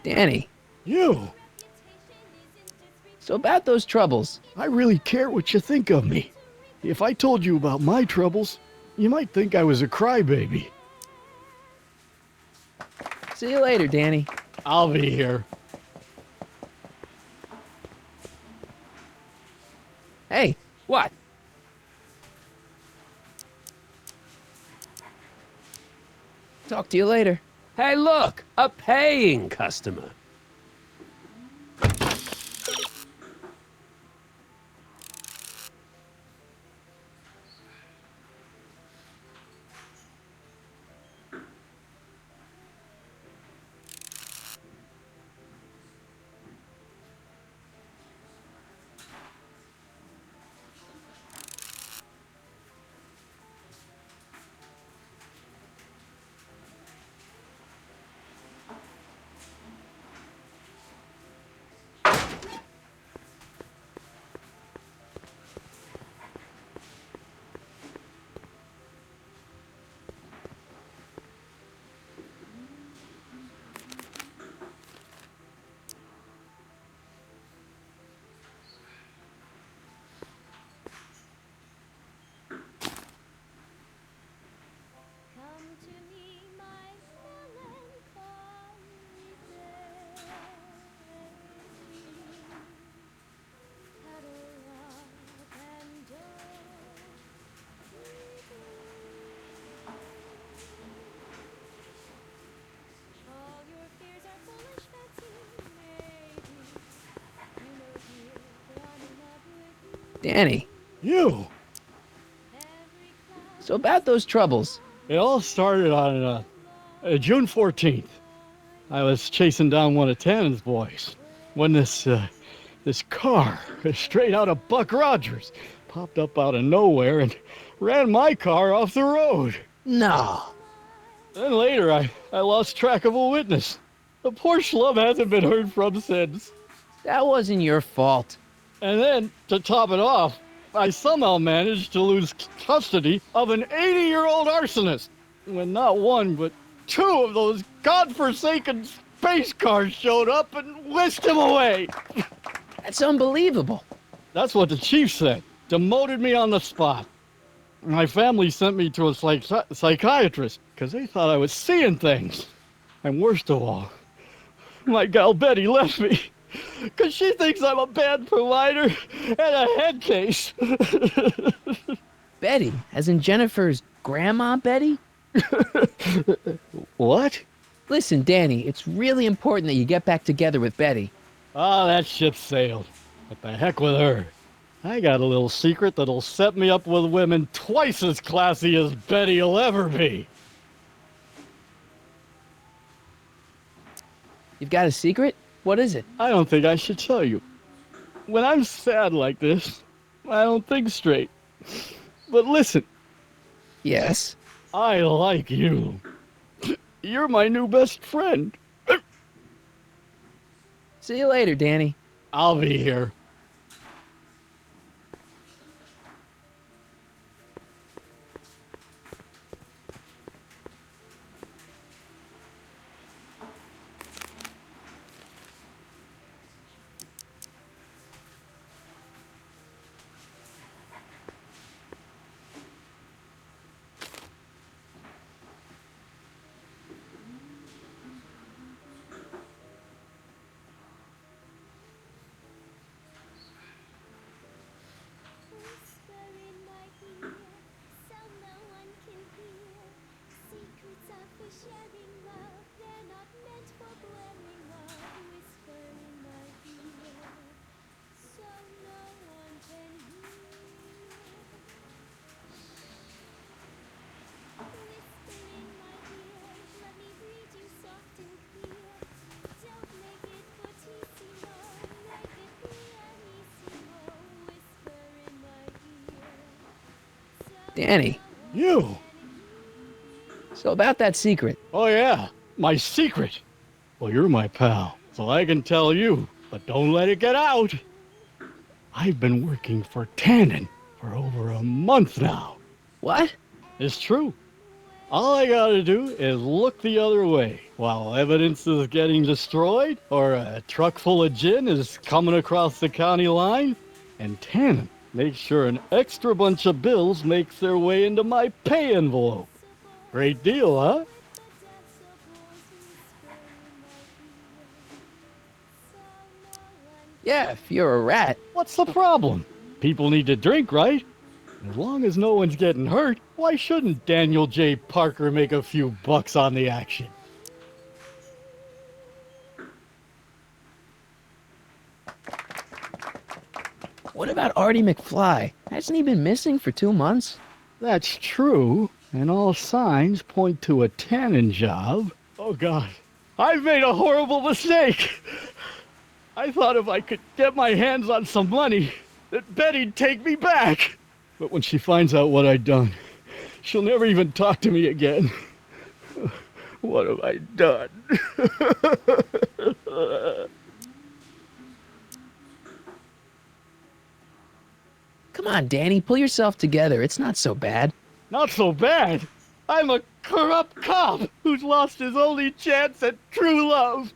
Danny, You! so about those troubles. I really care what you think of me. If I told you about my troubles, you might think I was a crybaby. See you later, Danny. I'll be here. Hey, What? talk to you later. Hey, look! A paying customer. Come to me, my melancholy baby. Cuddle up and all your fears are foolish fancy, maybe. You know, dear, that I'm in love with you. Danny, You! so about those troubles. It all started on June 14th. I was chasing down one of Tannen's boys when this car, straight out of Buck Rogers, popped up out of nowhere and ran my car off the road. No. Then later, I lost track of a witness. The poor schlub hasn't been heard from since. That wasn't your fault. And then, to top it off, I somehow managed to lose custody of an 80-year-old arsonist when not one, but two of those godforsaken space cars showed up and whisked him away. That's unbelievable. That's what the chief said. Demoted me on the spot. My family sent me to a psychiatrist because they thought I was seeing things. And worst of all, my gal Betty left me because she thinks I'm a bad provider and a head case. Betty, as in Jennifer's grandma Betty? What? Listen, Danny, it's really important that you get back together with Betty. Ah, that ship sailed. What the heck with her? I got a little secret that'll set me up with women twice as classy as Betty'll ever be. You've got a secret? What is it? I don't think I should tell you. When I'm sad like this, I don't think straight. But listen. Yes? I like you. You're my new best friend. See you later, Danny. I'll be here. Whisper in my ear, so no one can hear. Secrets are for sharing love, they're not meant for blaring love. Whisper in my ear, so no one can hear. Whisper in my ear, let me read you soft and clear. Don't make it fortissimo, make it pianissimo. Whisper in my ear. Danny, You! so about that secret. Oh yeah, my secret. Well, you're my pal, so I can tell you, but don't let it get out. I've been working for Tannen for over a month now. What? It's true. All I gotta do is look the other way while evidence is getting destroyed or a truck full of gin is coming across the county line, and Tannen makes sure an extra bunch of bills makes their way into my pay envelope. Great deal, huh? Yeah, if you're a rat. What's the problem? People need to drink, right? As long as no one's getting hurt, why shouldn't Daniel J. Parker make a few bucks on the action? What about Artie McFly? Hasn't he been missing for 2 months? That's true, and all signs point to a Tannen job. Oh God, I've made a horrible mistake! I thought if I could get my hands on some money, that Betty'd take me back. But when she finds out what I'd done, she'll never even talk to me again. What have I done? Come on, Danny, pull yourself together. It's not so bad. Not so bad. I'm a corrupt cop who's lost his only chance at true love.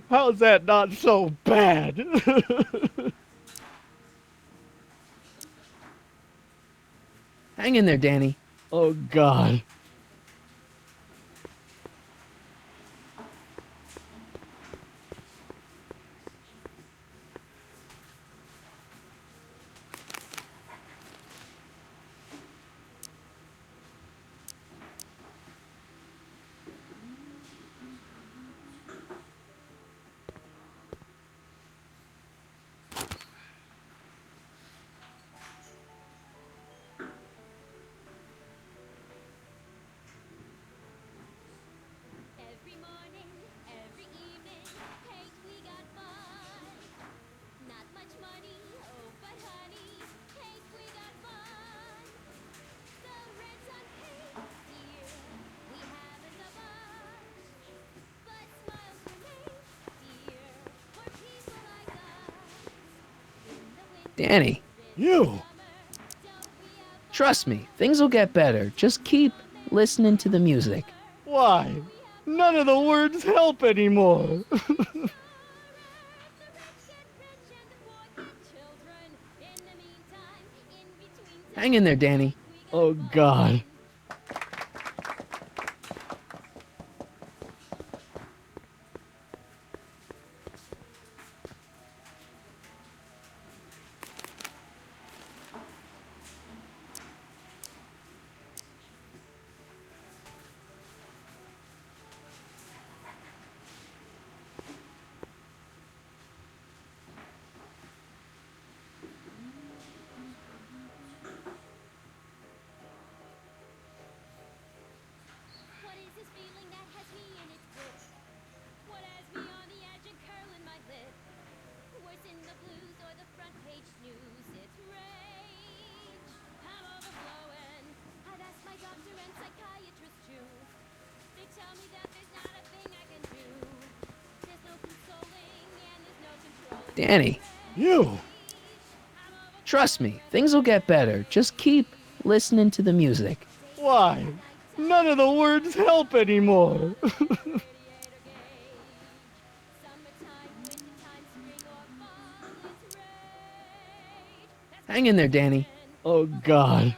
How's that not so bad? Hang in there, Danny. Oh, God. Every morning, every evening, cake we got fun. Not much money, oh but honey, cake we got fun. The rent's unpaid, dear, we haven't a bunch. But smiles remain, dear, for people like us. In the winter, Danny, You! trust me, things will get better. Just keep listening to the music. Why? None of the words help anymore. Hang in there, Danny. Oh, God. what is this feeling that has me in its grip? What has me on the edge and curling my lip? Worse in the blues or the front page news, it's rage. I'm overflowing. I've asked my doctor and psychiatrist too. They tell me that there's not a thing I can do. There's no consoling and there's no controlling. Danny, You! trust me, things will get better. Just keep listening to the music. Why? None of the words help anymore. Hang in there, Danny. Oh, God.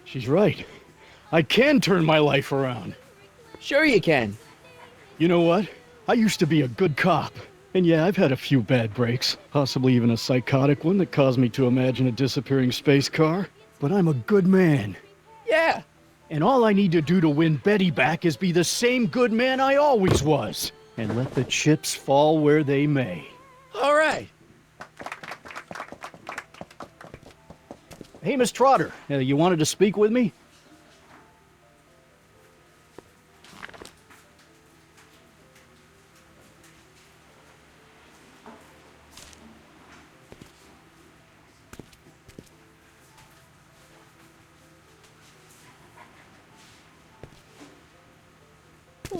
She's right. I can turn my life around. Sure you can. You know what? I used to be a good cop. And yeah, I've had a few bad breaks. Possibly even a psychotic one that caused me to imagine a disappearing space car. But I'm a good man. Yeah. And all I need to do to win Betty back is be the same good man I always was. And let the chips fall where they may. All right. Hey, Miss Trotter, you wanted to speak with me?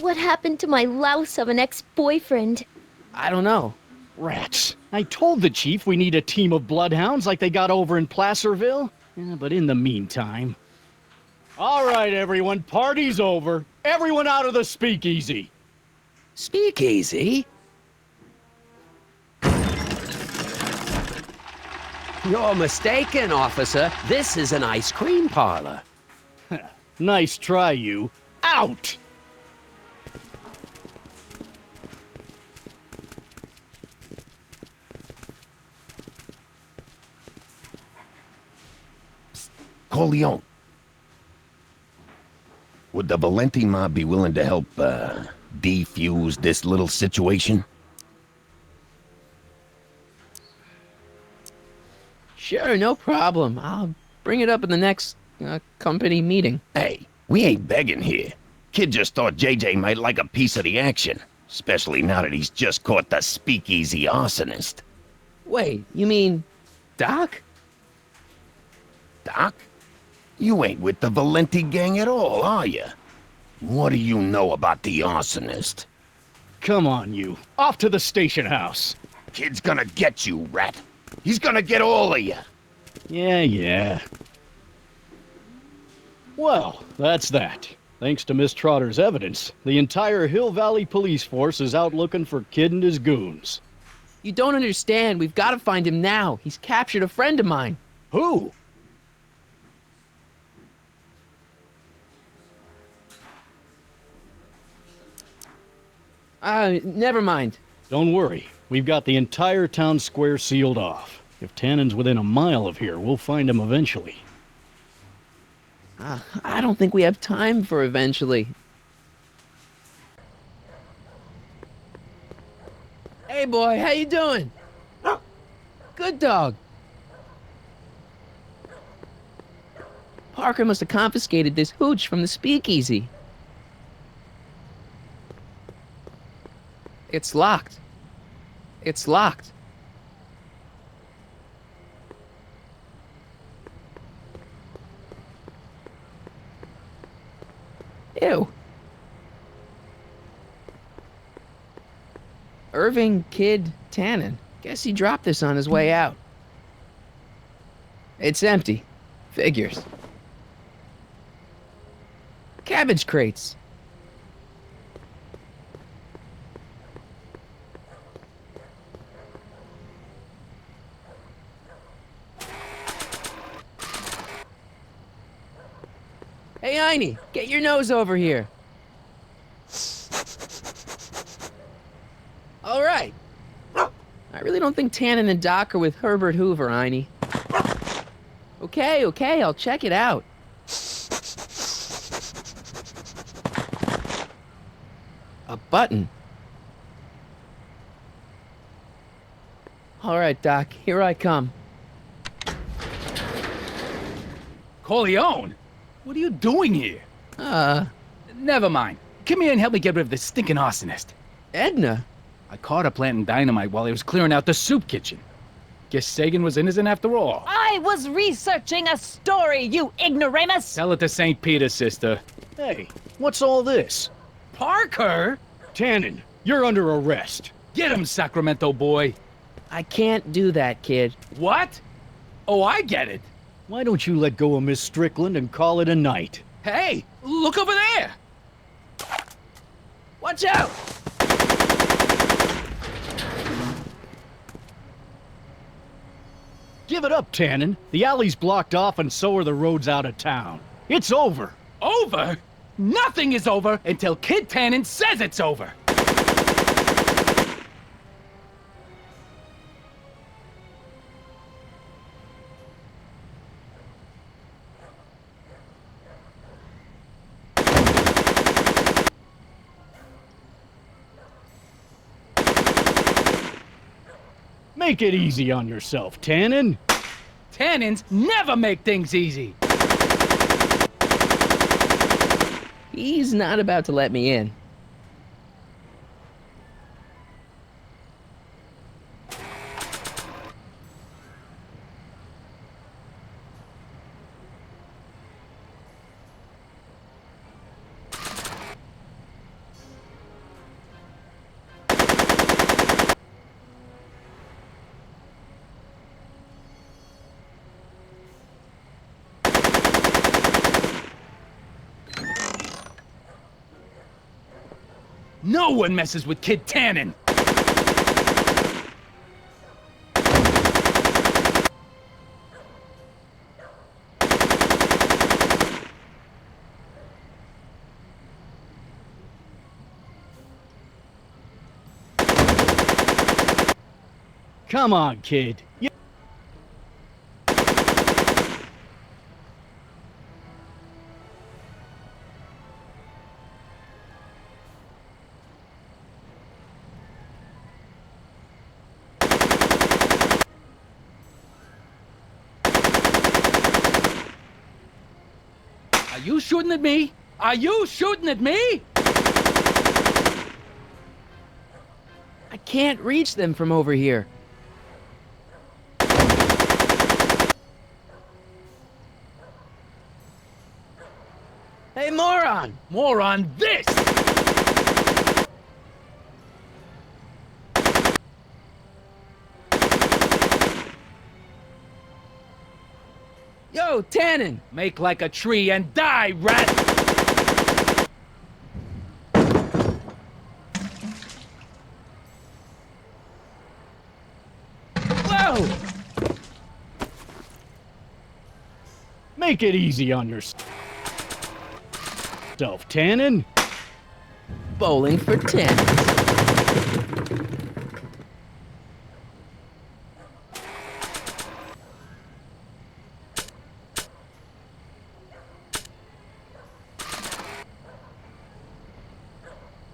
What happened to my louse of an ex-boyfriend? I don't know. Rats. I told the chief we need a team of bloodhounds like they got over in Placerville. Yeah, but in the meantime... All right, everyone, party's over. Everyone out of the speakeasy. Speakeasy? You're mistaken, officer. This is an ice cream parlor. Nice try, you. Out! Corleone. Would the Valenti mob be willing to help, defuse this little situation? Sure, no problem. I'll bring it up in the next company meeting. Hey, we ain't begging here. Kid just thought JJ might like a piece of the action, especially now that he's just caught the speakeasy arsonist. Wait, you mean Doc? Doc? You ain't with the Valenti gang at all, are you? What do you know about the arsonist? Come on, you. Off to the station house. Kid's gonna get you, rat. He's gonna get all of you. Yeah. Well, that's that. Thanks to Miss Trotter's evidence, the entire Hill Valley police force is out looking for Kid and his goons. You don't understand. We've got to find him now. He's captured a friend of mine. Who? Never mind. Don't worry. We've got the entire town square sealed off. If Tannen's within a mile of here, we'll find him eventually. I don't think we have time for eventually. Hey, boy, how you doing? Good dog. Parker must have confiscated this hooch from the speakeasy. It's locked. It's locked. Ew. Irving Kid Tannen. Guess he dropped this on his way out. It's empty. Figures. Cabbage crates. Hey, Einie, get your nose over here. All right. I really don't think Tannen and Doc are with Herbert Hoover, Einie. Okay, I'll check it out. A button. All right, Doc, here I come. Corleone? What are you doing here? Never mind. Come here and help me get rid of this stinking arsonist. Edna? I caught her planting dynamite while he was clearing out the soup kitchen. Guess Sagan was innocent after all. I was researching a story, you ignoramus! Tell it to St. Peter, sister. Hey, what's all this? Parker? Tannen, you're under arrest. Get him, Sacramento boy. I can't do that, kid. What? Oh, I get it. Why don't you let go of Miss Strickland and call it a night? Hey, look over there! Watch out! Give it up, Tannen. The alley's blocked off and so are the roads out of town. It's over. Over? Nothing is over until Kid Tannen says it's over. Make it easy on yourself, Tannen. Tannins never make things easy. He's not about to let me in. No one messes with Kid Tannen! Come on, kid. Are you shooting at me? Are you shooting at me? I can't reach them from over here. Hey, moron! More on this! Yo, Tannen! Make like a tree and die, rat! Whoa! Make it easy on yourself, Tannen. Bowling for 10.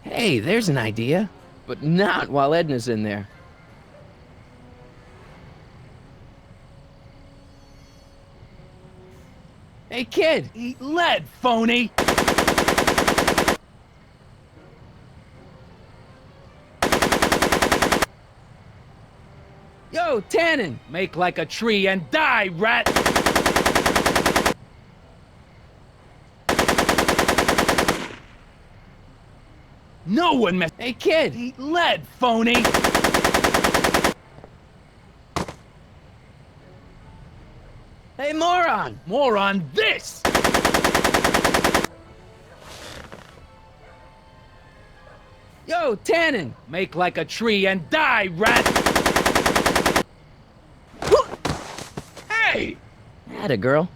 Hey, there's an idea. But not while Edna's in there. Hey, kid! Eat lead, phony! Yo, Tannen! Make like a tree and die, rat! No one mess— Hey, kid! Eat lead, phony! Hey, moron! More on this! Yo, Tannen! Make like a tree and die, rat! Hey! Atta girl.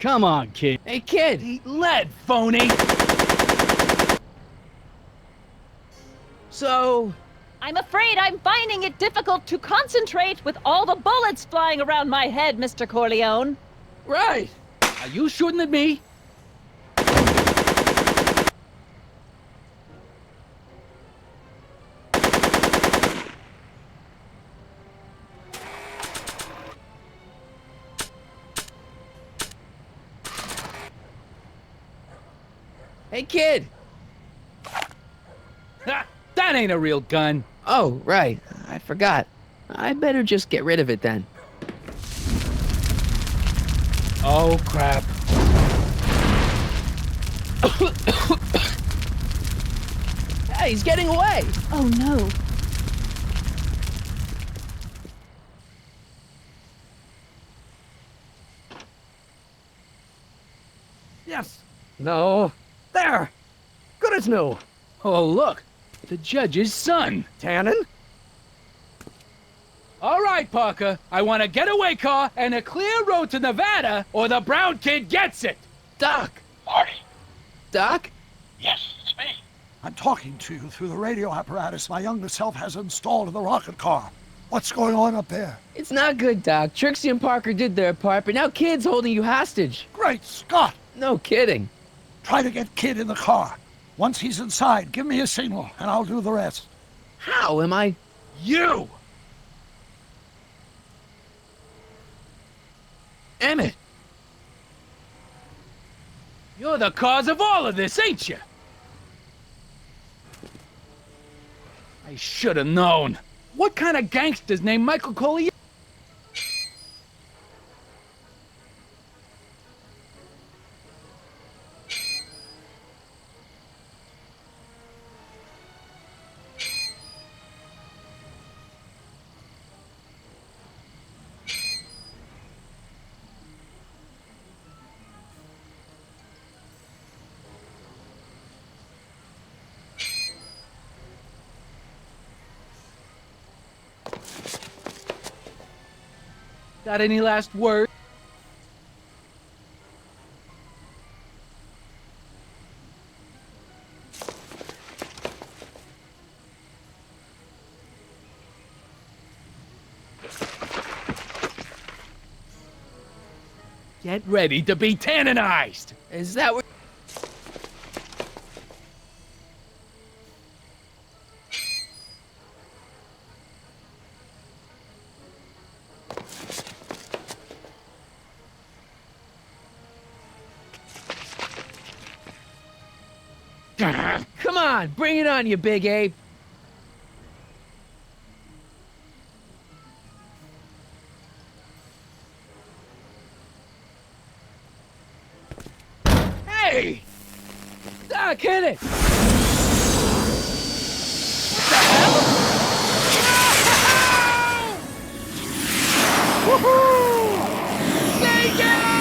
Come on, kid. Hey, kid! Eat lead, phony! So... I'm afraid I'm finding it difficult to concentrate with all the bullets flying around my head, Mr. Corleone. Right! Are you shooting at me? Hey, kid! Ha! That ain't a real gun! Oh, right. I forgot. I better just get rid of it then. Oh, crap. Hey, he's getting away! Oh no. Yes. No. There. Good as new. Oh, look! The judge's son! Tannen? All right, Parker. I want a getaway car and a clear road to Nevada, or the brown kid gets it! Doc! Marty. Doc? Yes, it's me. I'm talking to you through the radio apparatus my younger self has installed in the rocket car. What's going on up there? It's not good, Doc. Trixie and Parker did their part, but now Kid's holding you hostage. Great Scott! No kidding. Try to get Kid in the car. Once he's inside, give me a signal, and I'll do the rest. How am I... You! Emmett! You're the cause of all of this, ain't you? I should have known. What kind of gangster's named Michael Corleone? Got any last words? Get ready to be tanninized! Is that what... Come on, bring it on, you big ape. Hey! Doc, hit it! What the hell? Woohoo! Bacon!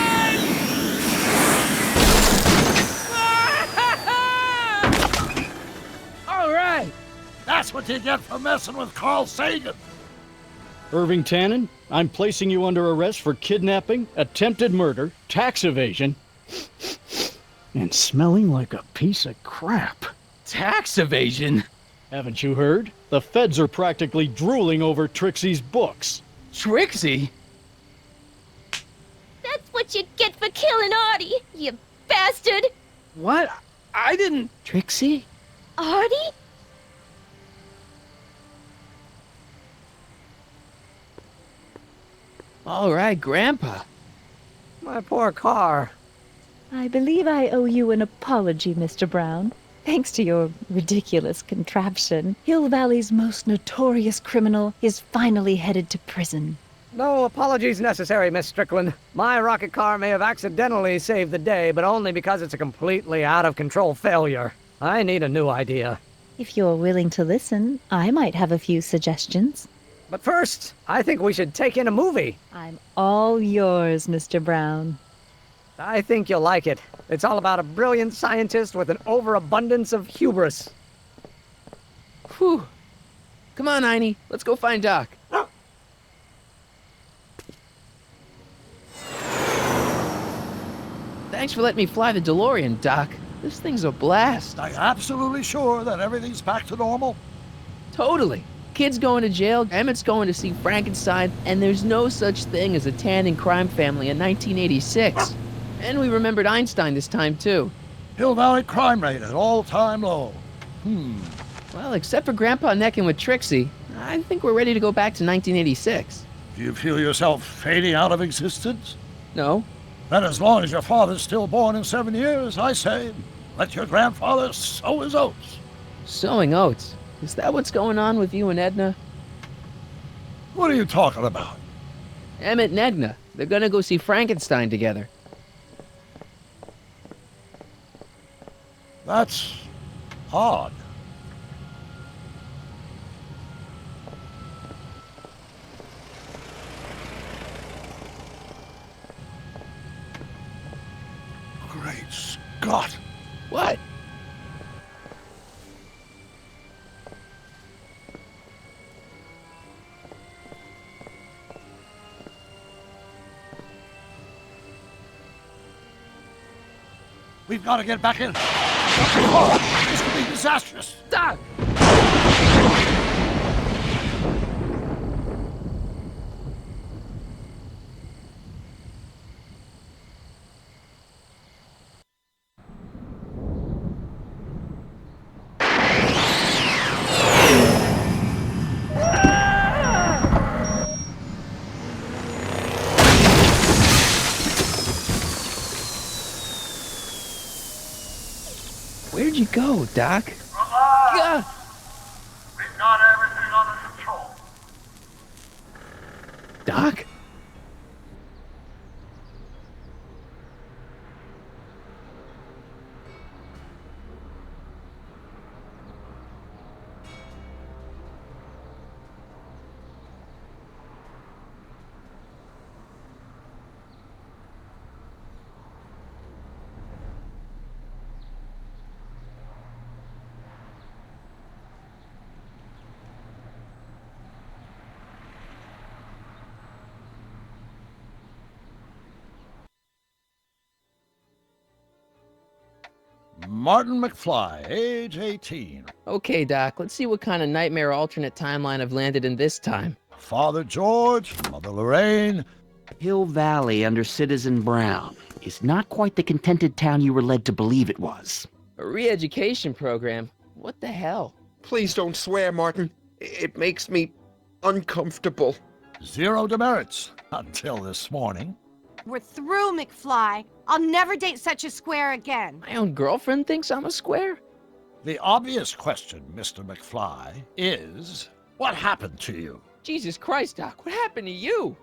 All right. That's what you get for messing with Carl Sagan. Irving Tannen, I'm placing you under arrest for kidnapping, attempted murder, tax evasion, and smelling like a piece of crap. Tax evasion? Haven't you heard? The feds are practically drooling over Trixie's books. Trixie? That's what you get for killing Artie, you bastard! What? I didn't... Trixie? Artie? All right, Grandpa. My poor car. I believe I owe you an apology, Mr. Brown. Thanks to your ridiculous contraption, Hill Valley's most notorious criminal is finally headed to prison. No apologies necessary, Miss Strickland. My rocket car may have accidentally saved the day, but only because it's a completely out-of-control failure. I need a new idea. If you're willing to listen, I might have a few suggestions. But first, I think we should take in a movie. I'm all yours, Mr. Brown. I think you'll like it. It's all about a brilliant scientist with an overabundance of hubris. Whew. Come on, Einie. Let's go find Doc. Thanks for letting me fly the DeLorean, Doc. This thing's a blast. Are you absolutely sure that everything's back to normal? Totally. Kid's going to jail, Emmett's going to see Frankenstein, and there's no such thing as a Tannen crime family in 1986. And we remembered Einstein this time, too. Hill Valley crime rate at all-time low. Well, except for Grandpa necking with Trixie, I think we're ready to go back to 1986. Do you feel yourself fading out of existence? No. Then as long as your father's still born in 7 years, I say, let your grandfather sow his oats. Sowing oats? Is that what's going on with you and Edna? What are you talking about? Emmett and Edna. They're gonna go see Frankenstein together. That's odd. Great Scott! What? We've got to get back in. This could be disastrous. Doc! Where'd you go, Doc? Relax. We've got everything under control. Doc? Martin McFly, age 18. Okay, Doc, let's see what kind of nightmare alternate timeline I've landed in this time. Father George, Mother Lorraine. Hill Valley under Citizen Brown is not quite the contented town you were led to believe it was. A re-education program? What the hell? Please don't swear, Martin. It makes me uncomfortable. Zero demerits until this morning. We're through, McFly. I'll never date such a square again. My own girlfriend thinks I'm a square? The obvious question, Mr. McFly, is what happened to you? Jesus Christ, Doc, what happened to you?